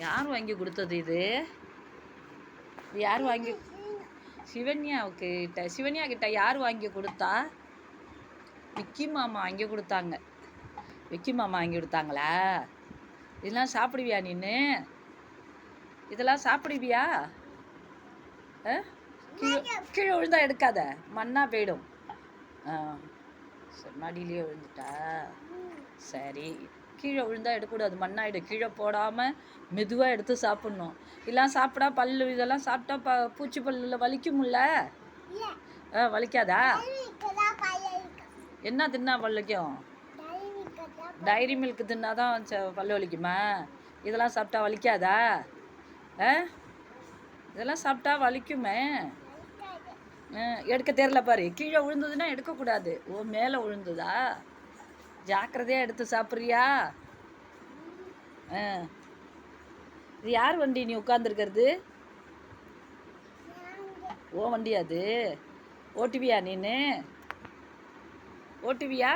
யார் வாங்கி கொடுத்தது இது? யார் வாங்கி? சிவன்யா கிட்ட யார் வாங்கி கொடுத்தா? விக்கி மாமா வாங்கி கொடுத்தாங்க. விக்கி மாமா வாங்கி கொடுத்தாங்களா? இதெல்லாம் சாப்பிடுவியா நீன்னு? இதெல்லாம் சாப்பிடுவியா? கீழே விழுந்தா எடுக்காத, மண்ணா போயிடும். மடியிலேயே விழுந்துட்டா? சரி, கீழே விழுந்தா எடுக்கக்கூடாது, மண்ணாயிடும். கீழே போடாமல் மெதுவாக எடுத்து சாப்பிட்ணும். இதெல்லாம் சாப்பிட்டா பல்லு இதெல்லாம் சாப்பிட்டா பூச்சி பல்லில் வலிக்கும்ல? வலிக்காதா? என்ன தின்னா வலிக்கும்? டைரி மில்க் தின்னாதான் பல்லு வலிக்குமா? இதெல்லாம் சாப்பிட்டா வலிக்காதா? இதெல்லாம் சாப்பிட்டா வலிக்குமே. எடுக்க தெரியல பாரு. கீழே விழுந்ததுன்னா எடுக்கக்கூடாது. மேலே விழுந்ததா? ஜாக்கிரதையாக எடுத்து சாப்பிட்றியா? இது யார் வண்டி நீ உட்காந்துருக்கிறது? ஓ வண்டியா அது? ஓட்டுவியா நீன்னு? ஓட்டுவியா?